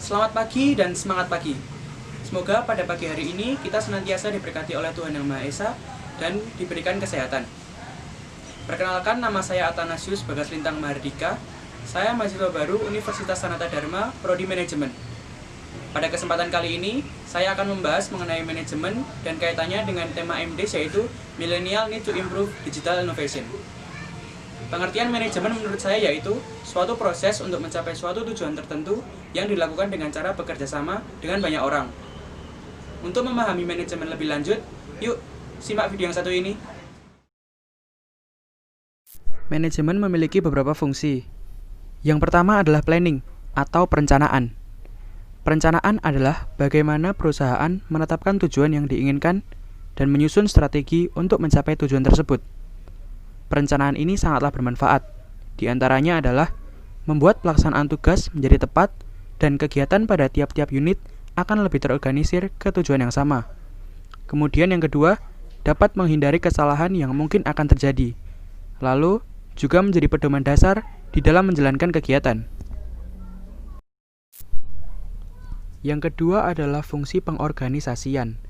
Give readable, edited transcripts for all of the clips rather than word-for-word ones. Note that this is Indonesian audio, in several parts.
Selamat pagi dan semangat pagi. Semoga pada pagi hari ini kita senantiasa diberkati oleh Tuhan Yang Maha Esa dan diberikan kesehatan. Perkenalkan, nama saya Athanasius Bagas Lintang Mahardika. Saya mahasiswa baru Universitas Sanata Dharma, Prodi Manajemen. Pada kesempatan kali ini, saya akan membahas mengenai manajemen dan kaitannya dengan tema MDIS, yaitu Millennial Need to Improve Digital Innovation. Pengertian manajemen menurut saya yaitu suatu proses untuk mencapai suatu tujuan tertentu yang dilakukan dengan cara bekerja sama dengan banyak orang. Untuk memahami manajemen lebih lanjut, yuk simak video yang satu ini. Manajemen memiliki beberapa fungsi. Yang pertama adalah planning atau perencanaan. Perencanaan adalah bagaimana perusahaan menetapkan tujuan yang diinginkan dan menyusun strategi untuk mencapai tujuan tersebut. Perencanaan ini sangatlah bermanfaat. Di antaranya adalah membuat pelaksanaan tugas menjadi tepat dan kegiatan pada tiap-tiap unit akan lebih terorganisir ke tujuan yang sama. Kemudian yang kedua, dapat menghindari kesalahan yang mungkin akan terjadi. Lalu, juga menjadi pedoman dasar di dalam menjalankan kegiatan. Yang kedua adalah fungsi pengorganisasian.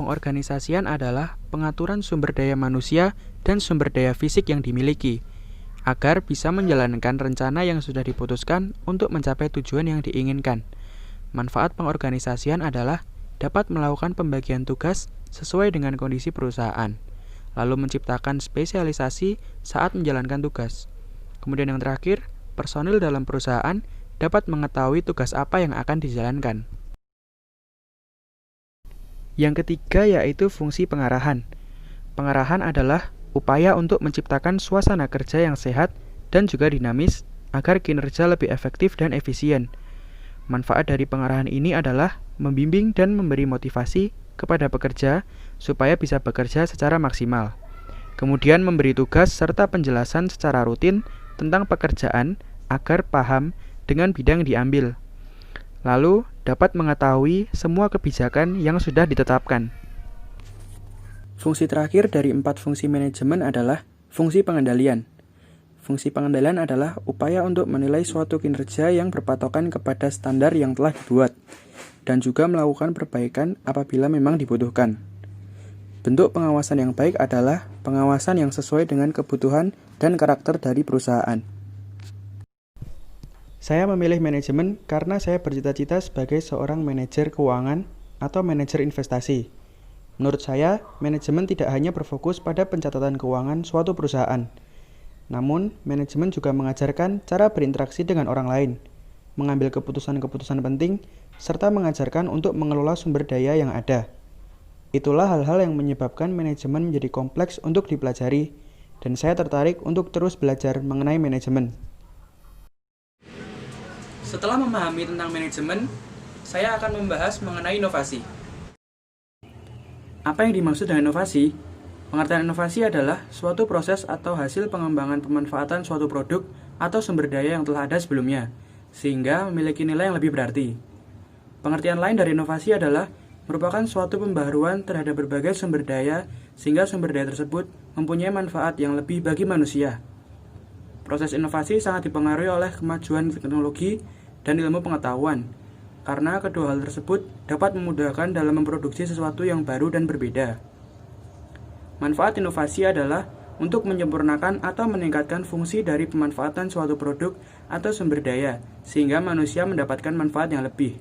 Pengorganisasian adalah pengaturan sumber daya manusia dan sumber daya fisik yang dimiliki, agar bisa menjalankan rencana yang sudah diputuskan untuk mencapai tujuan yang diinginkan. Manfaat pengorganisasian adalah dapat melakukan pembagian tugas sesuai dengan kondisi perusahaan, lalu menciptakan spesialisasi saat menjalankan tugas. Kemudian yang terakhir, personil dalam perusahaan dapat mengetahui tugas apa yang akan dijalankan. Yang ketiga yaitu fungsi pengarahan. Pengarahan adalah upaya untuk menciptakan suasana kerja yang sehat dan juga dinamis agar kinerja lebih efektif dan efisien. Manfaat dari pengarahan ini adalah membimbing dan memberi motivasi kepada pekerja supaya bisa bekerja secara maksimal. Kemudian memberi tugas serta penjelasan secara rutin tentang pekerjaan agar paham dengan bidang yang diambil. Lalu, dapat mengetahui semua kebijakan yang sudah ditetapkan. Fungsi terakhir dari 4 fungsi manajemen adalah fungsi pengendalian. Fungsi pengendalian adalah upaya untuk menilai suatu kinerja yang berpatokan kepada standar yang telah dibuat, dan juga melakukan perbaikan apabila memang dibutuhkan. Bentuk pengawasan yang baik adalah pengawasan yang sesuai dengan kebutuhan dan karakter dari perusahaan. Saya memilih manajemen karena saya bercita-cita sebagai seorang manajer keuangan atau manajer investasi. Menurut saya, manajemen tidak hanya berfokus pada pencatatan keuangan suatu perusahaan. Namun, manajemen juga mengajarkan cara berinteraksi dengan orang lain, mengambil keputusan-keputusan penting, serta mengajarkan untuk mengelola sumber daya yang ada. Itulah hal-hal yang menyebabkan manajemen menjadi kompleks untuk dipelajari, dan saya tertarik untuk terus belajar mengenai manajemen. Setelah memahami tentang manajemen, saya akan membahas mengenai inovasi. Apa yang dimaksud dengan inovasi? Pengertian inovasi adalah suatu proses atau hasil pengembangan pemanfaatan suatu produk atau sumber daya yang telah ada sebelumnya, sehingga memiliki nilai yang lebih berarti. Pengertian lain dari inovasi adalah merupakan suatu pembaharuan terhadap berbagai sumber daya, sehingga sumber daya tersebut mempunyai manfaat yang lebih bagi manusia. Proses inovasi sangat dipengaruhi oleh kemajuan teknologi dan ilmu pengetahuan, karena kedua hal tersebut dapat memudahkan dalam memproduksi sesuatu yang baru dan berbeda. Manfaat inovasi adalah untuk menyempurnakan atau meningkatkan fungsi dari pemanfaatan suatu produk atau sumber daya, sehingga manusia mendapatkan manfaat yang lebih.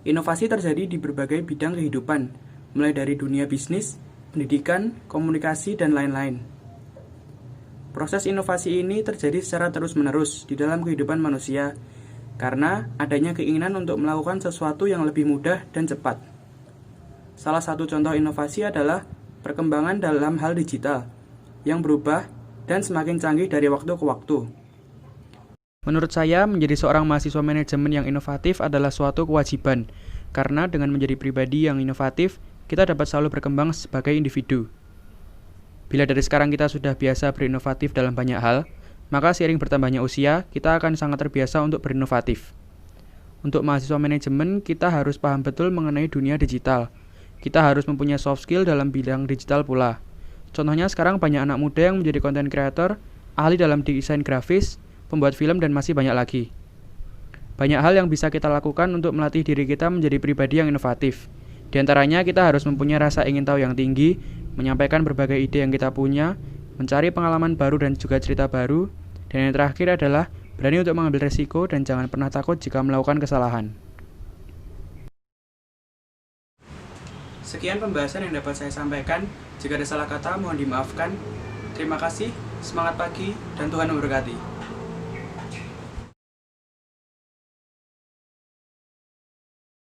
Inovasi terjadi di berbagai bidang kehidupan, mulai dari dunia bisnis, pendidikan, komunikasi, dan lain-lain. Proses inovasi ini terjadi secara terus-menerus di dalam kehidupan manusia, karena adanya keinginan untuk melakukan sesuatu yang lebih mudah dan cepat. Salah satu contoh inovasi adalah perkembangan dalam hal digital, yang berubah dan semakin canggih dari waktu ke waktu. Menurut saya, menjadi seorang mahasiswa manajemen yang inovatif adalah suatu kewajiban, karena dengan menjadi pribadi yang inovatif, kita dapat selalu berkembang sebagai individu. Bila dari sekarang kita sudah biasa berinovatif dalam banyak hal, maka seiring bertambahnya usia, kita akan sangat terbiasa untuk berinovatif. Untuk mahasiswa manajemen, kita harus paham betul mengenai dunia digital. Kita harus mempunyai soft skill dalam bidang digital pula. Contohnya sekarang banyak anak muda yang menjadi content creator, ahli dalam desain grafis, pembuat film, dan masih banyak lagi. Banyak hal yang bisa kita lakukan untuk melatih diri kita menjadi pribadi yang inovatif. Di antaranya kita harus mempunyai rasa ingin tahu yang tinggi, menyampaikan berbagai ide yang kita punya, mencari pengalaman baru dan juga cerita baru, dan yang terakhir adalah berani untuk mengambil resiko dan jangan pernah takut jika melakukan kesalahan. Sekian pembahasan yang dapat saya sampaikan. Jika ada salah kata, mohon dimaafkan. Terima kasih, semangat pagi, dan Tuhan memberkati.